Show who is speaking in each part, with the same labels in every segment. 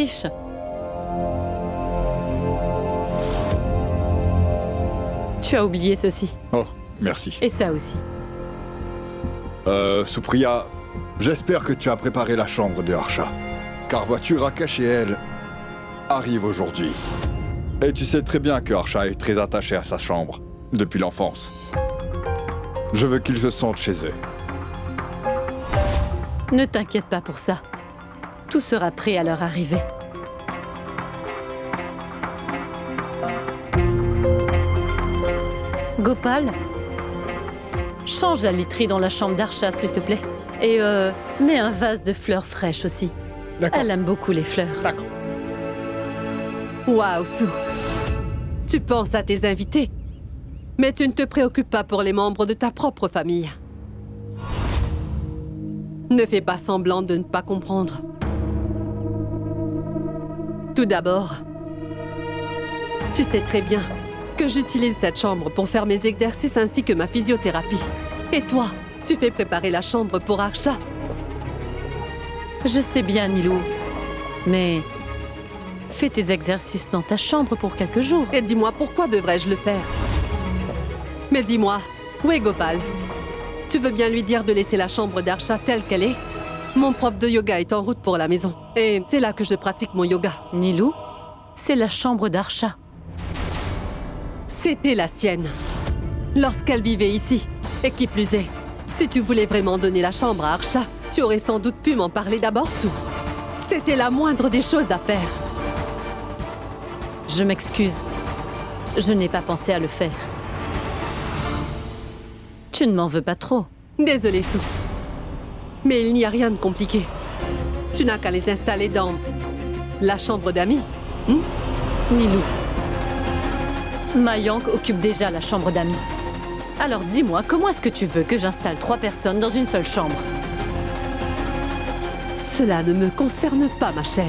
Speaker 1: riche. Tu as oublié ceci.
Speaker 2: Oh, merci.
Speaker 1: Et ça aussi.
Speaker 2: Supriya, j'espère que tu as préparé la chambre de Harsha. Car vois-tu, Rakesh et elle arrivent aujourd'hui. Et tu sais très bien que Harsha est très attaché à sa chambre, depuis l'enfance. Je veux qu'ils se sentent chez eux.
Speaker 1: Ne t'inquiète pas pour ça. Tout sera prêt à leur arrivée. Gopal, change la literie dans la chambre d'Harsha, s'il te plaît. Et mets un vase de fleurs fraîches aussi.
Speaker 3: D'accord.
Speaker 1: Elle aime beaucoup les fleurs.
Speaker 3: D'accord.
Speaker 4: Waouh, Sue. Tu penses à tes invités, mais tu ne te préoccupes pas pour les membres de ta propre famille. Ne fais pas semblant de ne pas comprendre. Tout d'abord, tu sais très bien que j'utilise cette chambre pour faire mes exercices ainsi que ma physiothérapie. Et toi, tu fais préparer la chambre pour Harsha.
Speaker 1: Je sais bien, Nilou. Mais fais tes exercices dans ta chambre pour quelques jours.
Speaker 4: Et dis-moi, pourquoi devrais-je le faire? Mais dis-moi, où est Gopal? Tu veux bien lui dire de laisser la chambre d'Harsha telle qu'elle est? Mon prof de yoga est en route pour la maison. Et c'est là que je pratique mon yoga.
Speaker 1: Nilou, c'est la chambre d'Harsha.
Speaker 4: C'était la sienne. Lorsqu'elle vivait ici. Et qui plus est, si tu voulais vraiment donner la chambre à Harsha, tu aurais sans doute pu m'en parler d'abord, Sue. C'était la moindre des choses à faire.
Speaker 1: Je m'excuse. Je n'ai pas pensé à le faire. Tu ne m'en veux pas trop.
Speaker 4: Désolée, Sue. Mais il n'y a rien de compliqué. Tu n'as qu'à les installer dans la chambre d'amis.
Speaker 1: Nilou. Mayank occupe déjà la chambre d'amis. Alors dis-moi, comment est-ce que tu veux que j'installe 3 personnes dans une seule chambre?
Speaker 4: Cela ne me concerne pas, ma chère.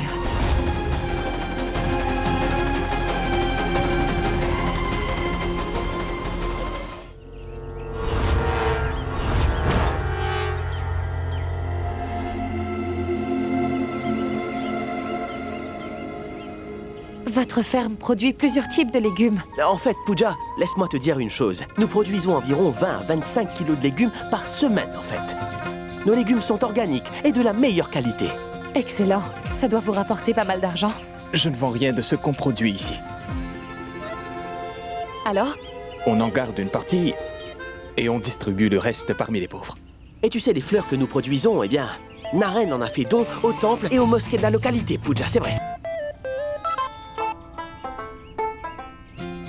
Speaker 5: Votre ferme produit plusieurs types de légumes.
Speaker 6: En fait, Pooja, laisse-moi te dire une chose. Nous produisons environ 20 à 25 kilos de légumes par semaine, en fait. Nos légumes sont organiques et de la meilleure qualité.
Speaker 5: Excellent. Ça doit vous rapporter pas mal d'argent.
Speaker 3: Je ne vends rien de ce qu'on produit ici.
Speaker 5: Alors?
Speaker 3: On en garde une partie et on distribue le reste parmi les pauvres.
Speaker 6: Et tu sais, les fleurs que nous produisons, eh bien, Naren en a fait don au temple et aux mosquées de la localité, Pooja, c'est vrai.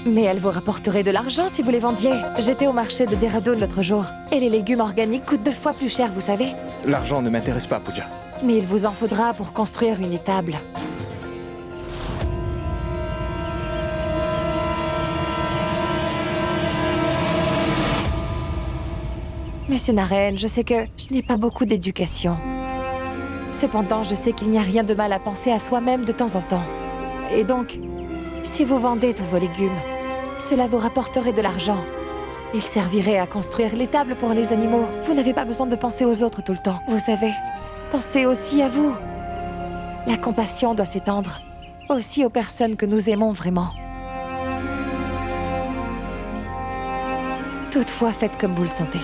Speaker 5: Mais elle vous rapporterait de l'argent si vous les vendiez. J'étais au marché de Dehradun l'autre jour. Et les légumes organiques coûtent 2 fois plus cher, vous savez.
Speaker 3: L'argent ne m'intéresse pas, Pooja.
Speaker 5: Mais il vous en faudra pour construire une étable. Monsieur Naren, je sais que je n'ai pas beaucoup d'éducation. Cependant, je sais qu'il n'y a rien de mal à penser à soi-même de temps en temps. Et donc, si vous vendez tous vos légumes, cela vous rapporterait de l'argent. Il servirait à construire l'étable pour les animaux. Vous n'avez pas besoin de penser aux autres tout le temps. Vous savez, pensez aussi à vous. La compassion doit s'étendre aussi aux personnes que nous aimons vraiment. Toutefois, faites comme vous le sentez.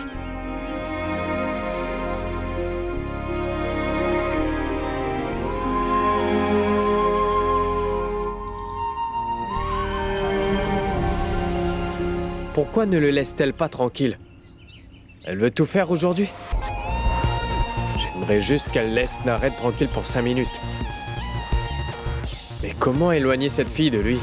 Speaker 7: Pourquoi ne le laisse-t-elle pas tranquille? Elle veut tout faire aujourd'hui? J'aimerais juste qu'elle laisse Naren tranquille pour 5 minutes. Mais comment éloigner cette fille de lui?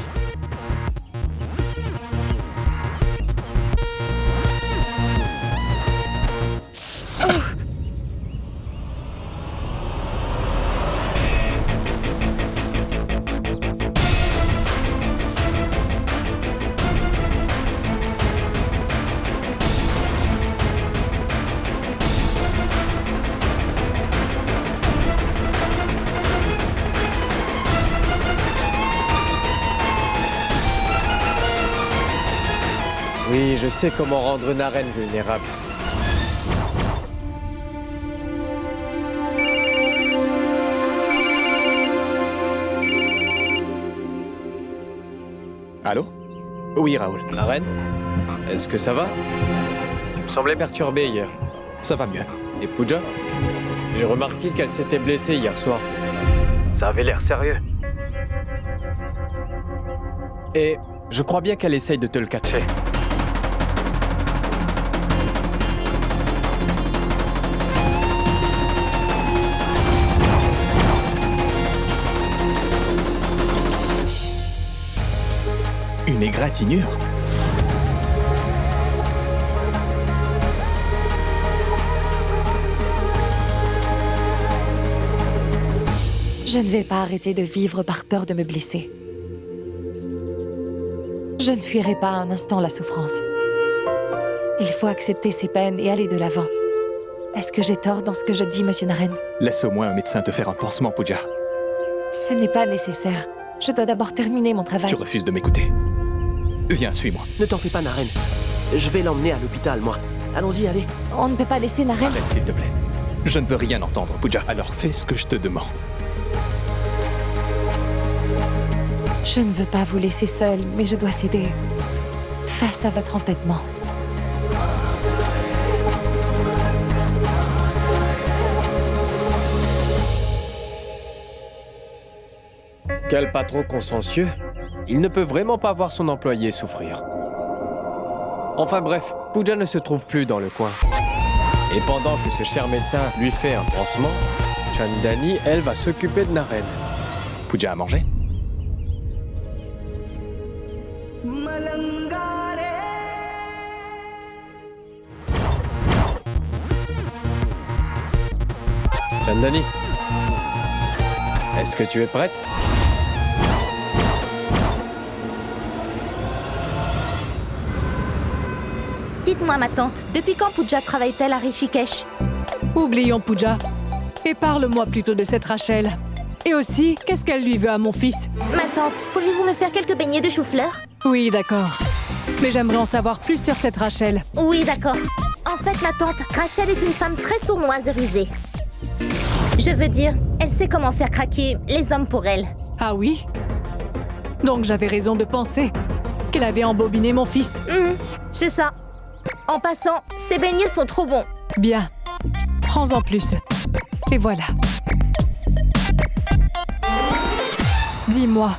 Speaker 7: Oui, je sais comment rendre Naren vulnérable.
Speaker 3: Allô? Oui, Raoul.
Speaker 7: La reine? Est-ce que ça va? Tu me semblais perturbée hier.
Speaker 3: Ça va mieux.
Speaker 7: Et Pooja? J'ai remarqué qu'elle s'était blessée hier soir. Ça avait l'air sérieux. Et je crois bien qu'elle essaye de te le cacher.
Speaker 3: Une égratignure?
Speaker 5: Je ne vais pas arrêter de vivre par peur de me blesser. Je ne fuirai pas un instant la souffrance. Il faut accepter ses peines et aller de l'avant. Est-ce que j'ai tort dans ce que je dis, Monsieur Naren?
Speaker 3: Laisse au moins un médecin te faire un pansement, Pooja.
Speaker 5: Ce n'est pas nécessaire. Je dois d'abord terminer mon travail.
Speaker 3: Tu refuses de m'écouter. Viens, suis-moi.
Speaker 6: Ne t'en fais pas, Naren. Je vais l'emmener à l'hôpital, moi. Allons-y, allez.
Speaker 5: On ne peut pas laisser Naren...
Speaker 3: Arrête, s'il te plaît. Je ne veux rien entendre, Pooja. Alors fais ce que je te demande.
Speaker 5: Je ne veux pas vous laisser seul, mais je dois céder face à votre entêtement.
Speaker 7: Quel patron consciencieux. Il ne peut vraiment pas voir son employé souffrir. Enfin bref, Pooja ne se trouve plus dans le coin. Et pendant que ce cher médecin lui fait un pansement, Chandani, elle, va s'occuper de Naren.
Speaker 3: Pooja a mangé?
Speaker 7: Chandani, est-ce que tu es prête?
Speaker 8: Dites-moi, ma tante, depuis quand Pooja travaille-t-elle à Rishikesh?
Speaker 9: Oublions Pooja. Et parle-moi plutôt de cette Rachel. Et aussi, qu'est-ce qu'elle lui veut à mon fils?
Speaker 8: Ma tante, pourriez-vous me faire quelques beignets de chou-fleur?
Speaker 9: Oui, d'accord. Mais j'aimerais en savoir plus sur cette Rachel.
Speaker 8: Oui, d'accord. En fait, ma tante, Rachel est une femme très sournoise et rusée. Je veux dire, elle sait comment faire craquer les hommes pour elle.
Speaker 9: Ah oui? Donc j'avais raison de penser qu'elle avait embobiné mon fils.
Speaker 8: C'est ça. En passant, ces beignets sont trop bons.
Speaker 9: Bien. Prends-en plus. Et voilà. Dis-moi,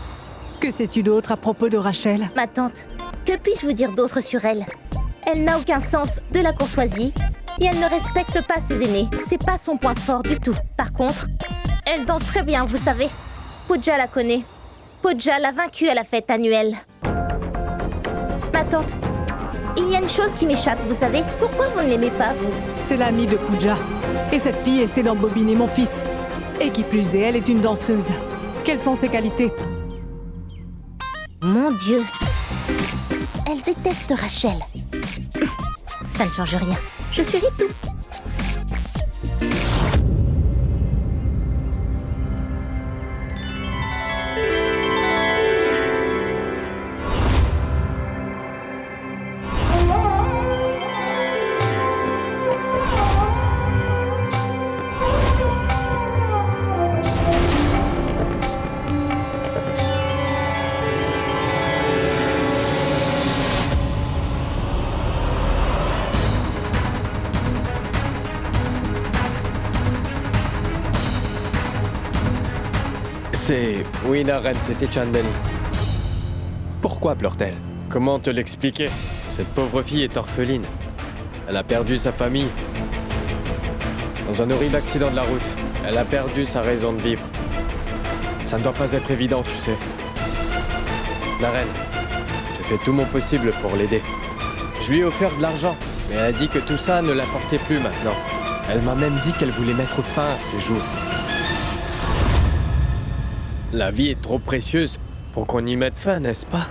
Speaker 9: que sais-tu d'autre à propos de Rachel?
Speaker 8: Ma tante, que puis-je vous dire d'autre sur elle? Elle n'a aucun sens de la courtoisie et elle ne respecte pas ses aînés. C'est pas son point fort du tout. Par contre, elle danse très bien, vous savez. Pooja la connaît. Pooja l'a vaincue à la fête annuelle. Ma tante, il y a une chose qui m'échappe, vous savez. Pourquoi vous ne l'aimez pas, vous?
Speaker 9: C'est l'amie de Pooja. Et cette fille essaie d'embobiner mon fils. Et qui plus est, elle est une danseuse. Quelles sont ses qualités?
Speaker 8: Mon Dieu. Elle déteste Rachel. Ça ne change rien. Je suis Ritou.
Speaker 7: Oui, Naren, c'était Chandani.
Speaker 3: Pourquoi pleure-t-elle?
Speaker 7: Comment te l'expliquer? Cette pauvre fille est orpheline. Elle a perdu sa famille. Dans un horrible accident de la route, elle a perdu sa raison de vivre. Ça ne doit pas être évident, tu sais. Naren, j'ai fait tout mon possible pour l'aider. Je lui ai offert de l'argent, mais elle a dit que tout ça ne l'importait plus maintenant. Elle m'a même dit qu'elle voulait mettre fin à ses jours. La vie est trop précieuse pour qu'on y mette fin, n'est-ce pas?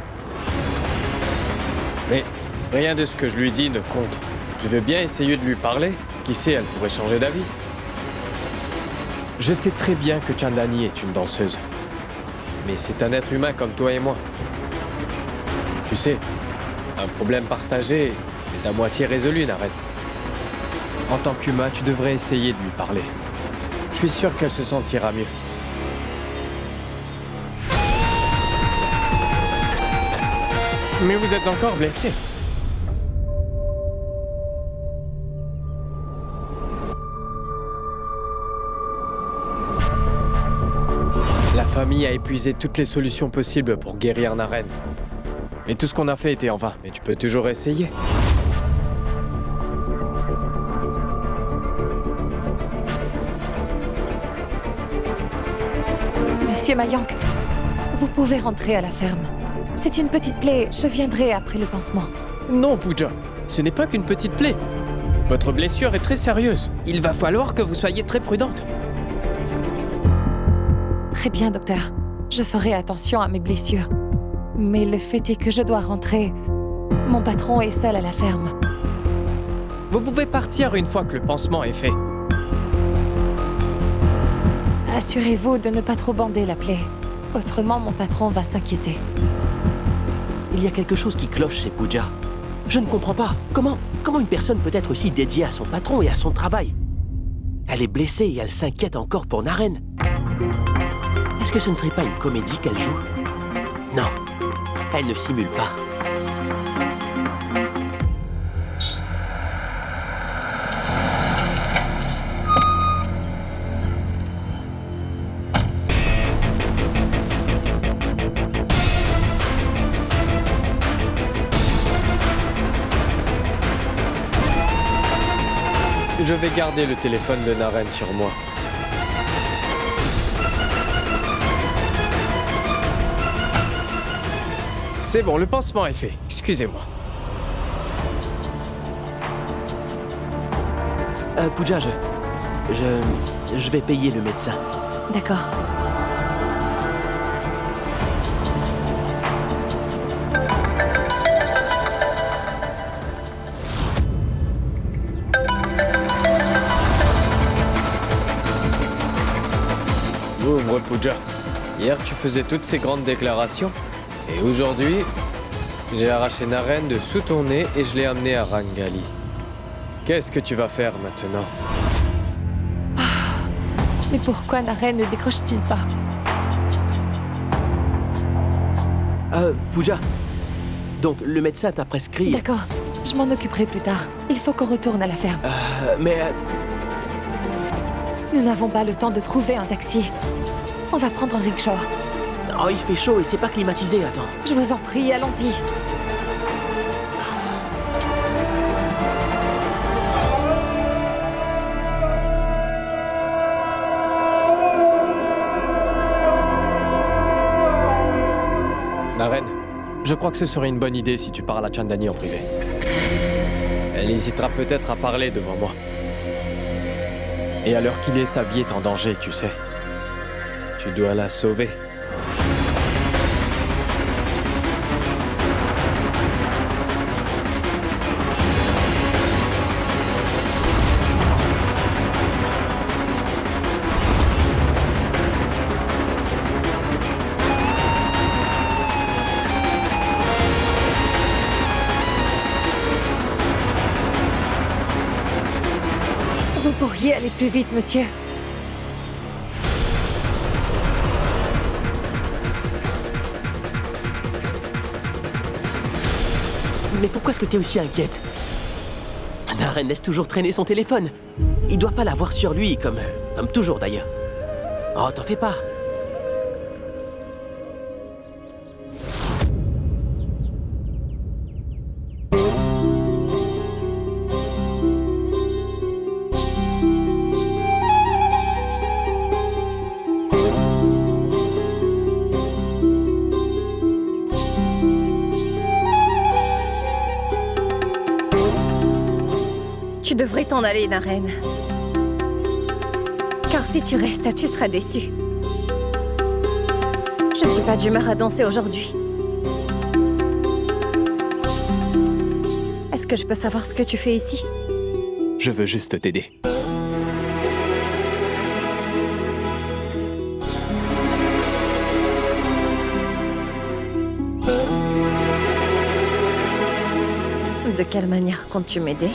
Speaker 7: Mais rien de ce que je lui dis ne compte. Je veux bien essayer de lui parler. Qui sait, elle pourrait changer d'avis. Je sais très bien que Chandani est une danseuse. Mais c'est un être humain comme toi et moi. Tu sais, un problème partagé est à moitié résolu, Naren. En tant qu'humain, tu devrais essayer de lui parler. Je suis sûr qu'elle se sentira mieux. Mais vous êtes encore blessé. La famille a épuisé toutes les solutions possibles pour guérir Naren. Et tout ce qu'on a fait était en vain, mais tu peux toujours essayer.
Speaker 5: Monsieur Mayank, vous pouvez rentrer à la ferme. C'est une petite plaie, je viendrai après le pansement.
Speaker 7: Non, Pooja, ce n'est pas qu'une petite plaie. Votre blessure est très sérieuse. Il va falloir que vous soyez très prudente.
Speaker 5: Très bien, docteur. Je ferai attention à mes blessures. Mais le fait est que je dois rentrer. Mon patron est seul à la ferme.
Speaker 7: Vous pouvez partir une fois que le pansement est fait.
Speaker 5: Assurez-vous de ne pas trop bander la plaie. Autrement, mon patron va s'inquiéter.
Speaker 6: Il y a quelque chose qui cloche chez Pooja. Je ne comprends pas. Comment une personne peut être aussi dédiée à son patron et à son travail? Elle est blessée et elle s'inquiète encore pour Naren. Est-ce que ce ne serait pas une comédie qu'elle joue? Non, elle ne simule pas.
Speaker 7: Je vais garder le téléphone de Naren sur moi. C'est bon, le pansement est fait. Excusez-moi.
Speaker 6: Pooja, je vais payer le médecin.
Speaker 5: D'accord.
Speaker 7: Ouvre, Pooja. Hier, tu faisais toutes ces grandes déclarations. Et aujourd'hui, j'ai arraché Naren de sous ton nez et je l'ai amené à Rangali. Qu'est-ce que tu vas faire maintenant?
Speaker 5: Mais pourquoi Naren ne décroche-t-il pas?
Speaker 6: Pooja. Donc, le médecin t'a prescrit...
Speaker 5: D'accord, je m'en occuperai plus tard. Il faut qu'on retourne à la ferme. Nous n'avons pas le temps de trouver un taxi. On va prendre un rickshaw.
Speaker 6: Oh, il fait chaud et c'est pas climatisé, attends.
Speaker 5: Je vous en prie, allons-y.
Speaker 7: Naren, je crois que ce serait une bonne idée si tu parles à Chandani en privé. Elle hésitera peut-être à parler devant moi. Et à l'heure qu'il est, sa vie est en danger, tu sais. Tu dois la sauver.
Speaker 5: Vous pourriez aller plus vite, monsieur.
Speaker 6: Mais pourquoi est-ce que t'es aussi inquiète? Naren laisse toujours traîner son téléphone. Il doit pas l'avoir sur lui, comme toujours d'ailleurs. Oh, t'en fais pas.
Speaker 10: Tu devrais t'en aller, Naren. Car si tu restes, tu seras déçu. Je ne suis pas d'humeur à danser aujourd'hui. Est-ce que je peux savoir ce que tu fais ici?
Speaker 3: Je veux juste t'aider.
Speaker 10: De quelle manière comptes-tu m'aider?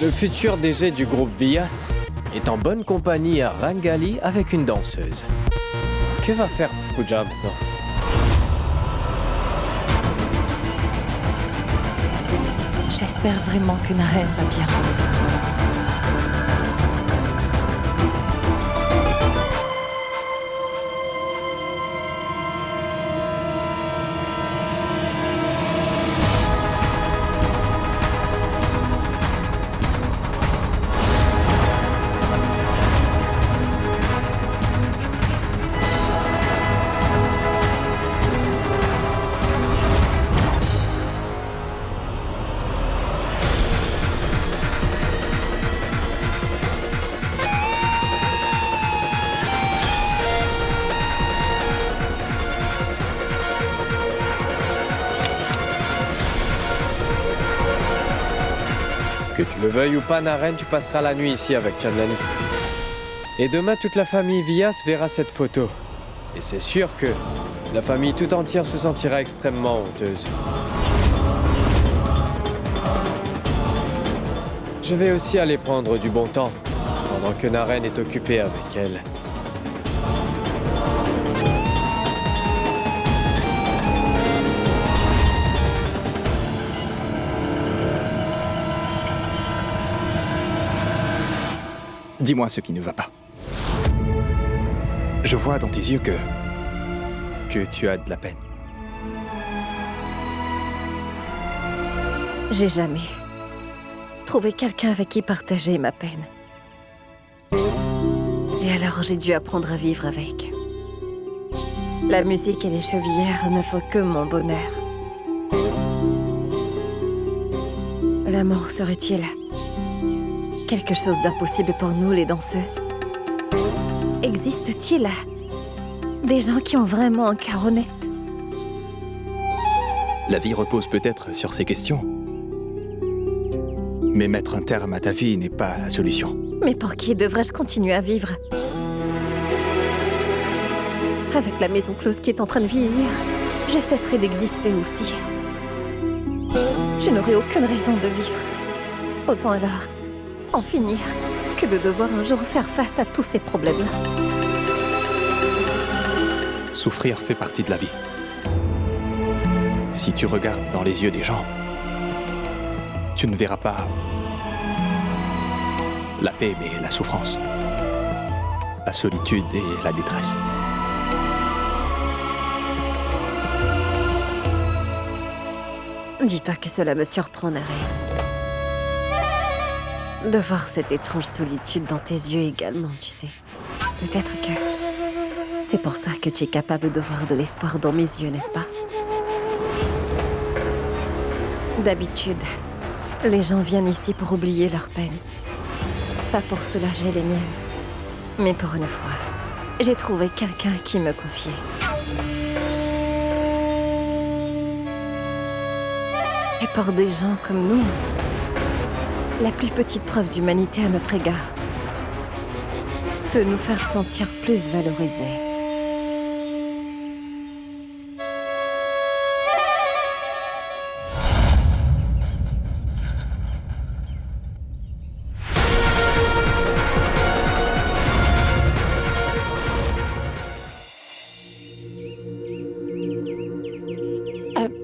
Speaker 7: Le futur DG du groupe Vias est en bonne compagnie à Rangali avec une danseuse. Que va faire Pooja maintenant?
Speaker 5: J'espère vraiment que Naren va bien.
Speaker 7: Que tu le veuilles ou pas, Naren, tu passeras la nuit ici avec Chandlani. Et demain, toute la famille Vias verra cette photo. Et c'est sûr que la famille tout entière se sentira extrêmement honteuse. Je vais aussi aller prendre du bon temps, pendant que Naren est occupée avec elle.
Speaker 3: Dis-moi ce qui ne va pas. Je vois dans tes yeux que tu as de la peine.
Speaker 10: J'ai jamais trouvé quelqu'un avec qui partager ma peine. Et alors j'ai dû apprendre à vivre avec. La musique et les chevillères ne font que mon bonheur. L'amour serait-il quelque chose d'impossible pour nous, les danseuses? Existe-t-il des gens qui ont vraiment un cœur honnête?
Speaker 3: La vie repose peut-être sur ces questions. Mais mettre un terme à ta vie n'est pas la solution.
Speaker 10: Mais pour qui devrais-je continuer à vivre? Avec la maison close qui est en train de vieillir, je cesserai d'exister aussi. Je n'aurai aucune raison de vivre. Autant alors en finir que de devoir un jour faire face à tous ces problèmes-là.
Speaker 3: Souffrir fait partie de la vie. Si tu regardes dans les yeux des gens, tu ne verras pas la paix, mais la souffrance, la solitude et la détresse.
Speaker 10: Dis-toi que cela me surprend, Naren. De voir cette étrange solitude dans tes yeux également, tu sais. Peut-être que c'est pour ça que tu es capable de voir de l'espoir dans mes yeux, n'est-ce pas? D'habitude, les gens viennent ici pour oublier leurs peines. Pas pour soulager les miennes. Mais pour une fois, j'ai trouvé quelqu'un qui me confiait. Et pour des gens comme nous, la plus petite preuve d'humanité à notre égard peut nous faire sentir plus valorisés.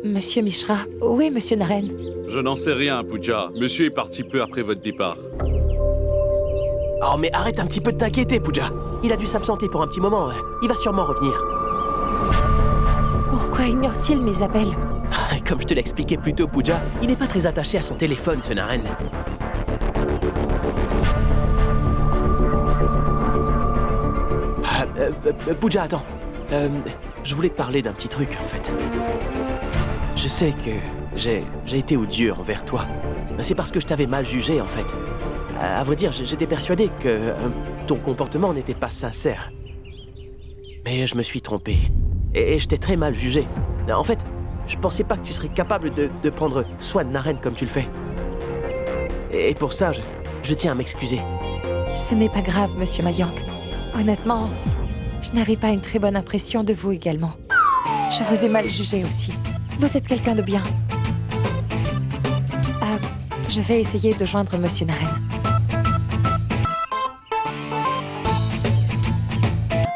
Speaker 5: Monsieur Mishra, où est Monsieur Naren?
Speaker 11: Je n'en sais rien, Pooja. Monsieur est parti peu après votre départ.
Speaker 6: Oh, mais arrête un petit peu de t'inquiéter, Pooja. Il a dû s'absenter pour un petit moment. Il va sûrement revenir.
Speaker 5: Pourquoi ignore-t-il mes appels?
Speaker 6: Comme je te l'ai expliqué plus tôt, Pooja, il n'est pas très attaché à son téléphone, ce Naren. Pooja, attends. Je voulais te parler d'un petit truc, en fait. Je sais que j'ai été odieux envers toi. C'est parce que je t'avais mal jugé, en fait. À vrai dire, j'étais persuadé que ton comportement n'était pas sincère. Mais je me suis trompé. Et je t'ai très mal jugé. En fait, je pensais pas que tu serais capable de prendre soin de Naren comme tu le fais. Et pour ça, je tiens à m'excuser.
Speaker 5: Ce n'est pas grave, Monsieur Mayank. Honnêtement, Je n'avais pas une très bonne impression de vous également. Je vous ai mal jugé aussi. Vous êtes quelqu'un de bien. Je vais essayer de joindre Monsieur Naren.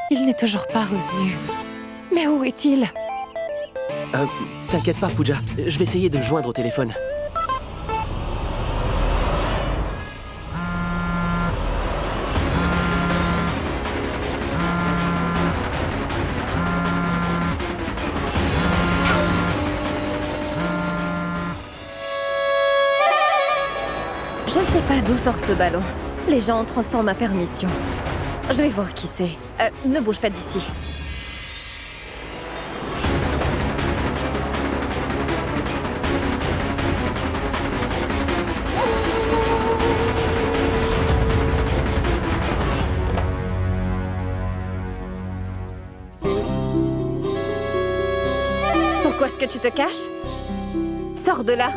Speaker 5: Il n'est toujours pas revenu. Mais où est-il?
Speaker 6: T'inquiète pas, Pooja. Je vais essayer de le joindre au téléphone.
Speaker 10: Je ne sais pas d'où sort ce ballon. Les gens entrent sans ma permission. Je vais voir qui c'est. Ne bouge pas d'ici. Pourquoi est-ce que tu te caches? Sors de là!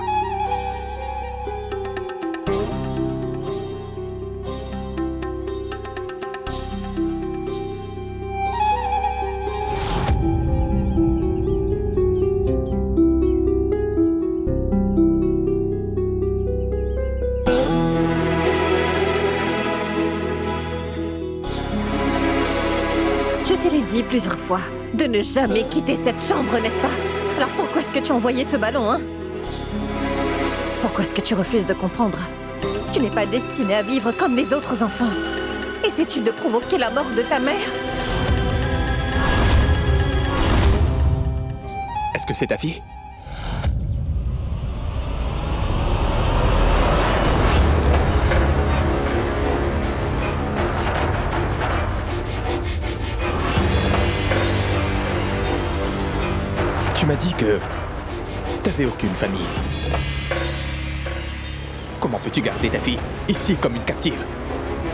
Speaker 10: Je te l'ai dit plusieurs fois, de ne jamais quitter cette chambre, n'est-ce pas? Alors pourquoi est-ce que tu as envoyé ce ballon, hein? Pourquoi est-ce que tu refuses de comprendre? Tu n'es pas destiné à vivre comme les autres enfants. Essaies-tu de provoquer la mort de ta mère?
Speaker 3: Est-ce que c'est ta fille? Tu m'as dit que t'avais aucune famille. Comment peux-tu garder ta fille ici comme une captive?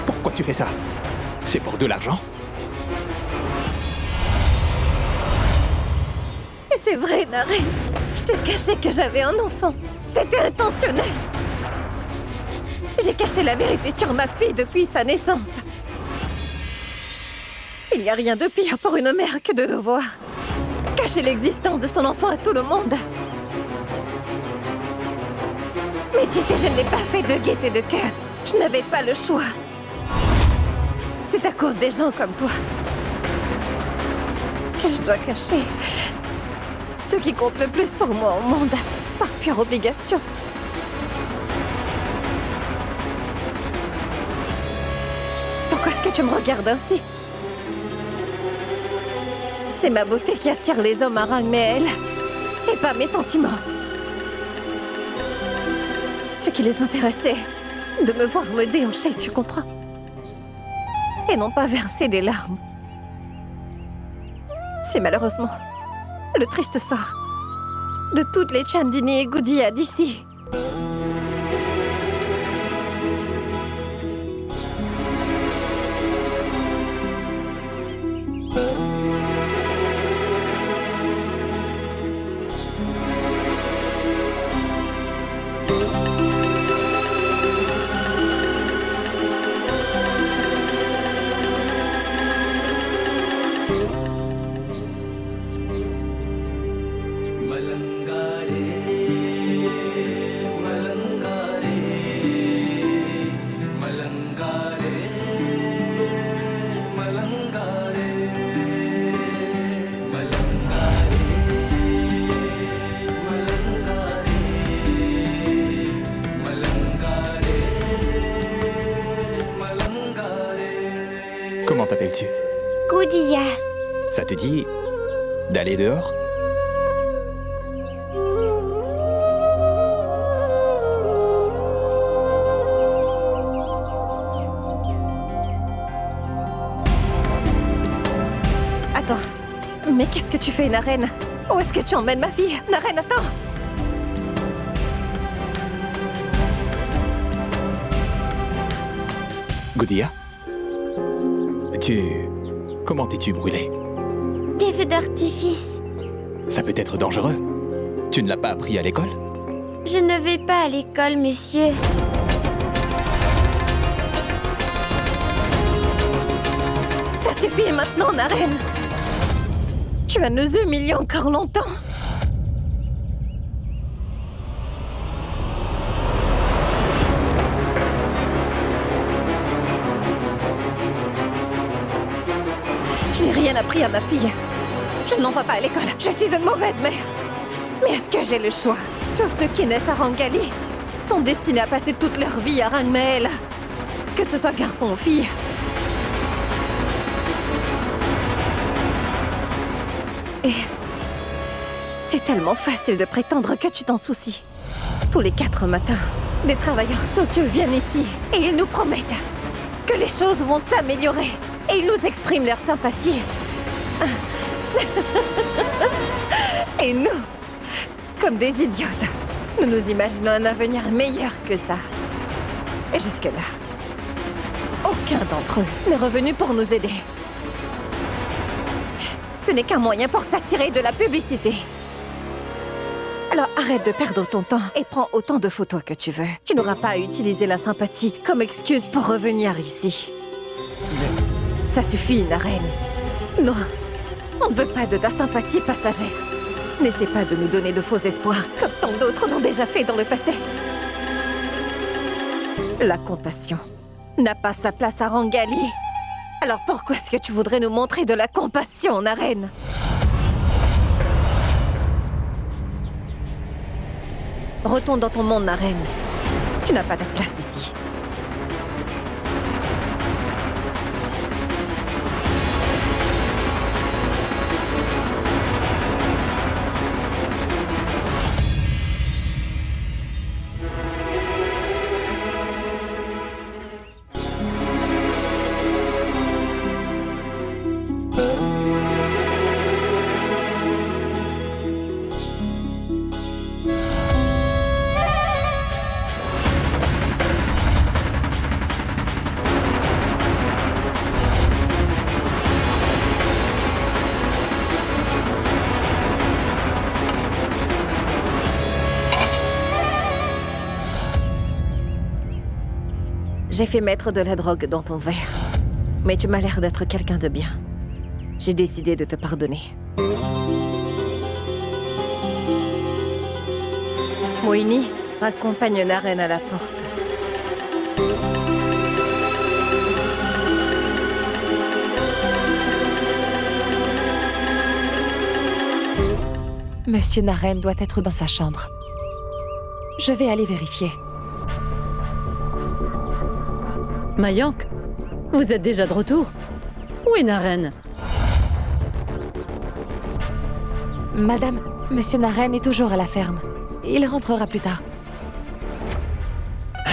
Speaker 3: Pourquoi tu fais ça? C'est pour de l'argent?
Speaker 10: Et c'est vrai, Naren. Je te cachais que j'avais un enfant. C'était intentionnel. J'ai caché la vérité sur ma fille depuis sa naissance. Il n'y a rien de pire pour une mère que de devoir cacher l'existence de son enfant à tout le monde. Mais tu sais, je ne l'ai pas fait de gaieté de cœur. Je n'avais pas le choix. C'est à cause des gens comme toi que je dois cacher ce qui compte le plus pour moi au monde, par pure obligation. Pourquoi est-ce que tu me regardes ainsi? C'est ma beauté qui attire les hommes à Rangmehel, et pas mes sentiments. Ce qui les intéressait, de me voir me déhancher, tu comprends? Et non pas verser des larmes. C'est malheureusement le triste sort de toutes les Chandini et Goudia d'ici.
Speaker 3: Comment t'appelles-tu?
Speaker 8: Goudia.
Speaker 3: Ça te dit d'aller dehors?
Speaker 10: Attends, mais qu'est-ce que tu fais, Naren? Où est-ce que tu emmènes ma fille? Naren, attends!
Speaker 3: Goudia? Comment t'es-tu brûlée?
Speaker 8: Des feux d'artifice.
Speaker 3: Ça peut être dangereux. Tu ne l'as pas appris à l'école?
Speaker 8: Je ne vais pas à l'école, monsieur.
Speaker 10: Ça suffit maintenant, Naren. Tu vas nous humilier encore longtemps. Je n'ai rien appris à ma fille. Je ne l'envoie pas à l'école. Je suis une mauvaise mère. Mais est-ce que j'ai le choix? Tous ceux qui naissent à Rangali sont destinés à passer toute leur vie à Rangmahel. Que ce soit garçon ou fille. Et c'est tellement facile de prétendre que tu t'en soucies. Tous les 4 matins, des travailleurs sociaux viennent ici et ils nous promettent que les choses vont s'améliorer. Et ils nous expriment leur sympathie. Et nous, comme des idiotes, nous nous imaginons un avenir meilleur que ça. Et jusque-là, aucun d'entre eux n'est revenu pour nous aider. Ce n'est qu'un moyen pour s'attirer de la publicité. Alors arrête de perdre ton temps et prends autant de photos que tu veux. Tu n'auras pas à utiliser la sympathie comme excuse pour revenir ici. Ça suffit, Naren. Non, on ne veut pas de ta sympathie passagère. N'essaie pas de nous donner de faux espoirs, comme tant d'autres l'ont déjà fait dans le passé. La compassion n'a pas sa place à Rangali. Alors pourquoi est-ce que tu voudrais nous montrer de la compassion, Naren? Retourne dans ton monde, Naren. Tu n'as pas de place ici. J'ai fait mettre de la drogue dans ton verre. Mais tu m'as l'air d'être quelqu'un de bien. J'ai décidé de te pardonner. Moini, accompagne Naren à la porte.
Speaker 5: Monsieur Naren doit être dans sa chambre. Je vais aller vérifier.
Speaker 1: Mayank, vous êtes déjà de retour? Où est Naren?
Speaker 5: Madame, Monsieur Naren est toujours à la ferme. Il rentrera plus tard.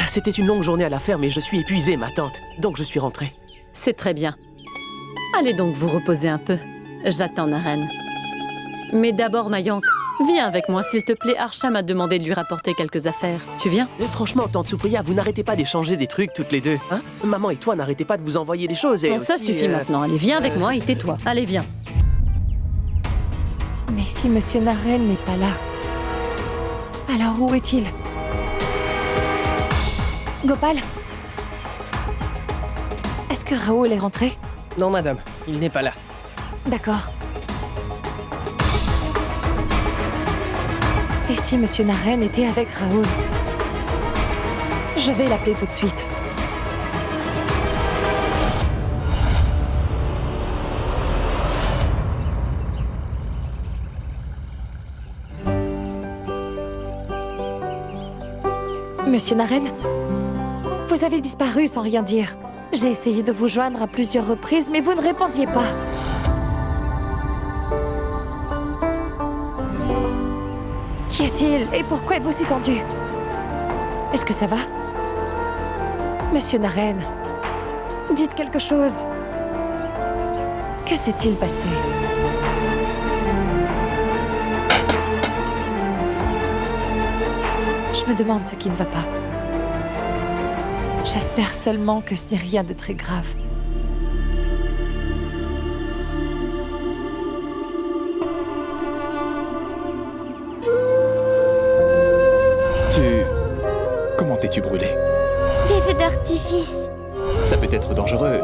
Speaker 6: C'était une longue journée à la ferme et je suis épuisée, ma tante. Donc je suis rentrée.
Speaker 1: C'est très bien. Allez donc vous reposer un peu. J'attends Naren. Mais d'abord, Mayank, viens avec moi, s'il te plaît. Arsha m'a demandé de lui rapporter quelques affaires. Tu viens?
Speaker 6: Mais franchement, tante Supriya, vous n'arrêtez pas d'échanger des trucs toutes les deux, hein? Maman et toi n'arrêtez pas de vous envoyer des choses et
Speaker 1: bon, ça
Speaker 6: aussi,
Speaker 1: suffit maintenant. Allez, viens avec moi et tais-toi. Allez, viens.
Speaker 5: Mais si Monsieur Naren n'est pas là, alors où est-il? Gopal? Est-ce que Raoul est rentré?
Speaker 7: Non, madame, il n'est pas là.
Speaker 5: D'accord. Et si Monsieur Naren était avec Raoul? Je vais l'appeler tout de suite. Monsieur Naren? Vous avez disparu sans rien dire. J'ai essayé de vous joindre à plusieurs reprises, mais vous ne répondiez pas. Qu'y a-t-il? Et pourquoi êtes-vous si tendu? Est-ce que ça va? Monsieur Naren, dites quelque chose. Que s'est-il passé? Je me demande ce qui ne va pas. J'espère seulement que ce n'est rien de très grave.
Speaker 3: Comment t'es-tu brûlée?
Speaker 8: Des feux d'artifice.
Speaker 3: Ça peut être dangereux.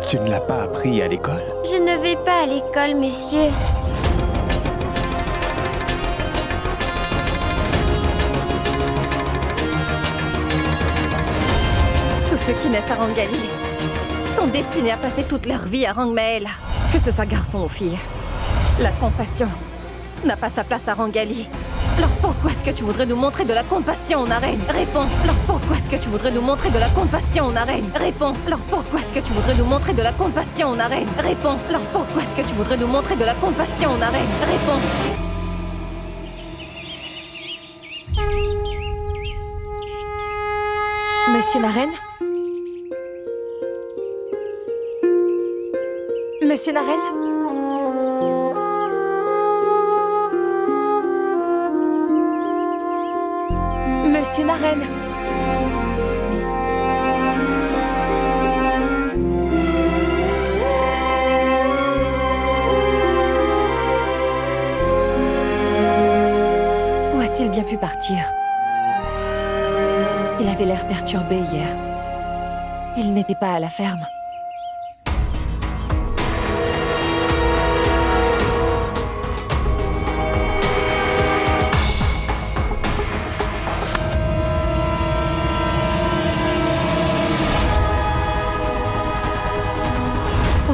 Speaker 3: Tu ne l'as pas appris à l'école?
Speaker 12: Je ne vais pas à l'école, monsieur.
Speaker 10: Tous ceux qui naissent à Rangali sont destinés à passer toute leur vie à Rangmael, que ce soit garçon ou fille. La compassion n'a pas sa place à Rangali. Alors pourquoi est-ce que tu voudrais nous montrer de la compassion, Naren? Réponds. Alors pourquoi est-ce que tu voudrais nous montrer de la compassion, Naren? Réponds. Alors pourquoi est-ce que tu voudrais nous montrer de la compassion, Naren? Réponds. Alors pourquoi est-ce que tu voudrais nous montrer de la compassion, Naren? Réponds.
Speaker 5: Monsieur Naren? Monsieur Naren? Monsieur Naren? Où a-t-il bien pu partir? Il avait l'air perturbé hier. Il n'était pas à la ferme.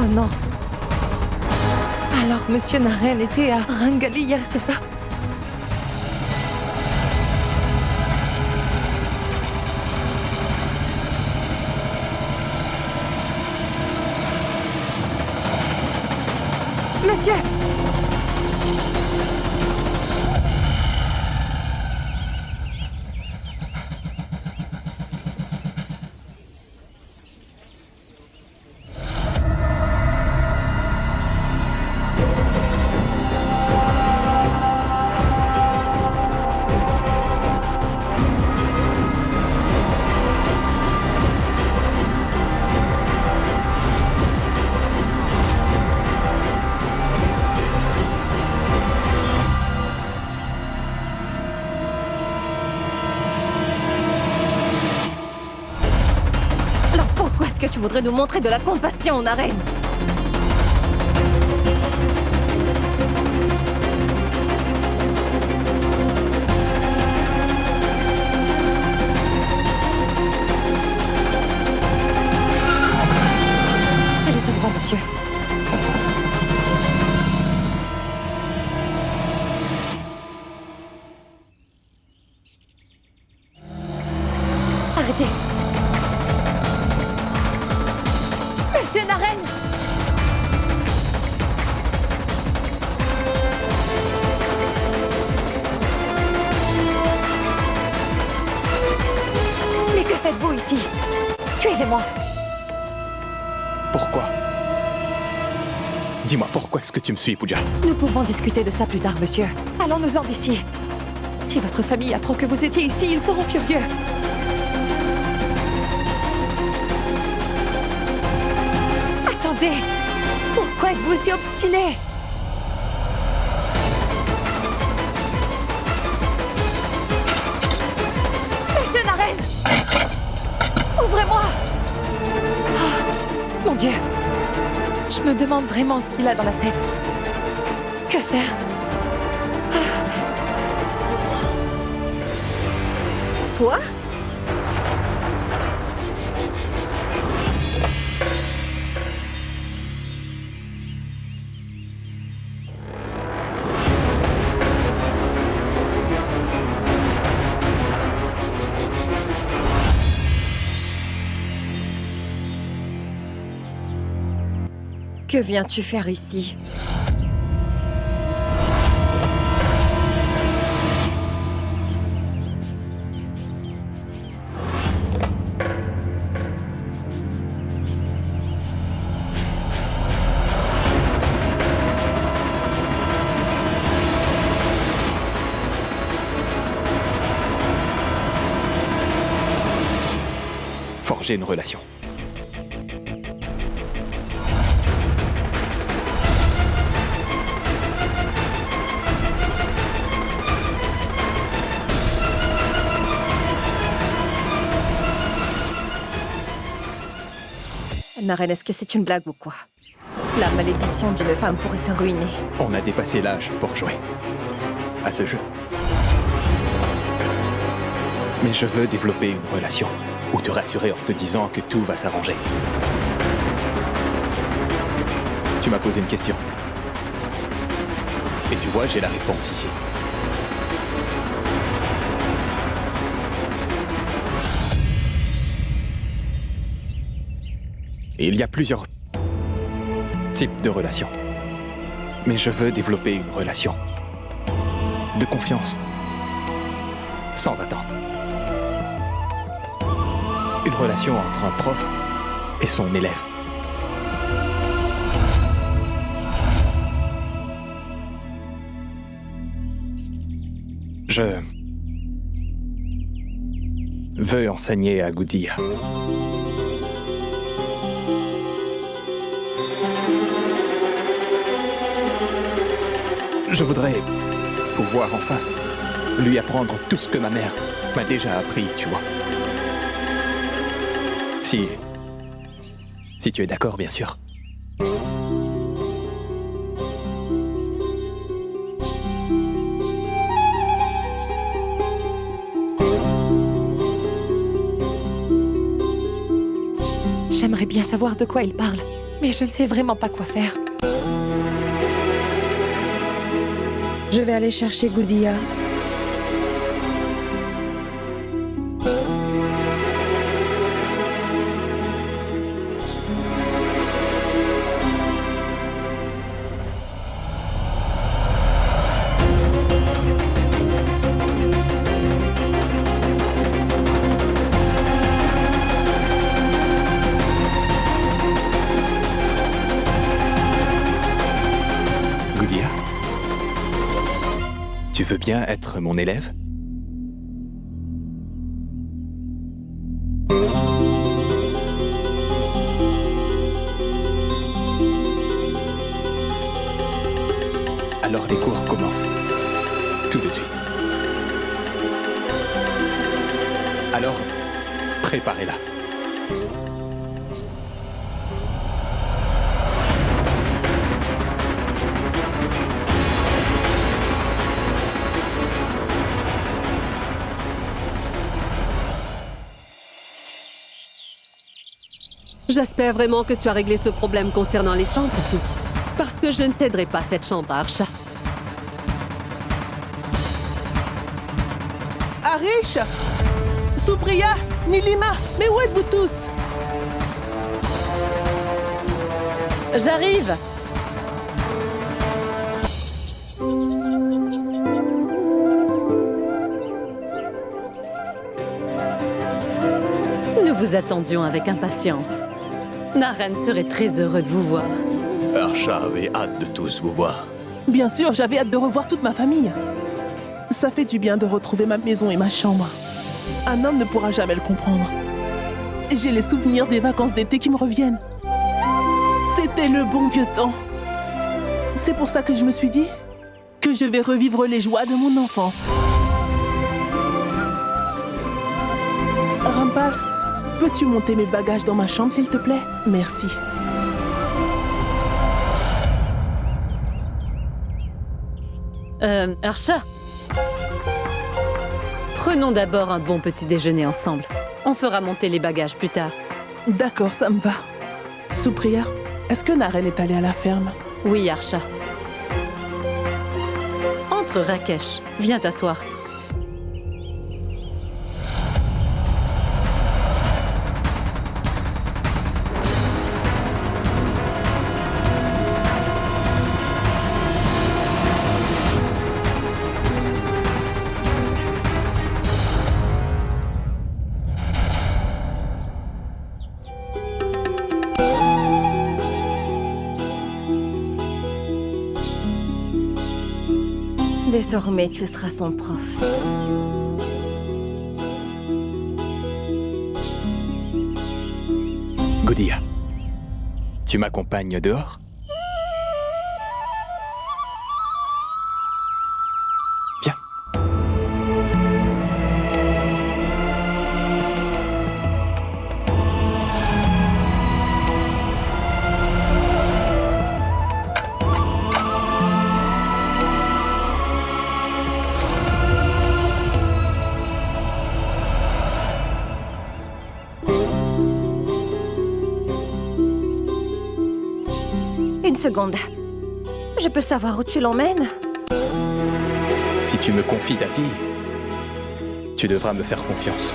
Speaker 5: Oh non. Alors, Monsieur Naren était à Rangali hier, c'est ça? Monsieur!
Speaker 10: Est-ce que tu voudrais nous montrer de la compassion, Naren?
Speaker 5: Allez tout droit, monsieur. Arrêtez. Monsieur Naren! Mais que faites-vous ici? Suivez-moi.
Speaker 3: Pourquoi? Dis-moi, pourquoi est-ce que tu me suis, Pooja?
Speaker 5: Nous pouvons discuter de ça plus tard, monsieur. Allons-nous-en d'ici. Si votre famille apprend que vous étiez ici, ils seront furieux. Attendez! Pourquoi êtes-vous si obstiné? Monsieur Naren! Ouvrez-moi! Oh, mon Dieu! Je me demande vraiment ce qu'il a dans la tête. Que faire?
Speaker 10: Toi? Que viens-tu faire ici?
Speaker 3: Forger une relation.
Speaker 10: Naren, est-ce que c'est une blague ou quoi? La malédiction d'une femme pourrait te ruiner.
Speaker 3: On a dépassé l'âge pour jouer à ce jeu. Mais je veux développer une relation ou te rassurer en te disant que tout va s'arranger. Tu m'as posé une question. Et tu vois, j'ai la réponse ici. Il y a plusieurs types de relations. Mais je veux développer une relation de confiance, sans attente. Une relation entre un prof et son élève. Je veux enseigner à Goudia. Je voudrais pouvoir enfin lui apprendre tout ce que ma mère m'a déjà appris, tu vois. Si tu es d'accord, bien sûr.
Speaker 5: J'aimerais bien savoir de quoi il parle, mais je ne sais vraiment pas quoi faire.
Speaker 13: Je vais aller chercher Goudia.
Speaker 3: Goudia, tu veux bien être mon élève? Alors les cours commencent. Tout de suite. Alors, préparez-la.
Speaker 4: J'espère vraiment que tu as réglé ce problème concernant les chambres, Sou. Parce que je ne céderai pas cette chambre à Archa.
Speaker 14: Arish, Supriya, Nilima, mais où êtes-vous tous?
Speaker 1: J'arrive! Nous vous attendions avec impatience. Naren serait très heureux de vous voir.
Speaker 6: Archa avait hâte de tous vous voir.
Speaker 14: Bien sûr, j'avais hâte de revoir toute ma famille. Ça fait du bien de retrouver ma maison et ma chambre. Un homme ne pourra jamais le comprendre. J'ai les souvenirs des vacances d'été qui me reviennent. C'était le bon vieux temps. C'est pour ça que je me suis dit que je vais revivre les joies de mon enfance. Rampal, peux-tu monter mes bagages dans ma chambre, s'il te plaît? Merci.
Speaker 1: Archa, prenons d'abord un bon petit déjeuner ensemble. On fera monter les bagages plus tard.
Speaker 14: D'accord, ça me va. Supriya, est-ce que Naren est allée à la ferme?
Speaker 1: Oui, Archa. Entre, Rakesh. Viens t'asseoir.
Speaker 10: Désormais, tu seras son prof.
Speaker 3: Goudia, tu m'accompagnes dehors? Viens.
Speaker 10: seconde. Je peux savoir où tu l'emmènes?
Speaker 3: Si tu me confies ta fille, tu devras me faire confiance.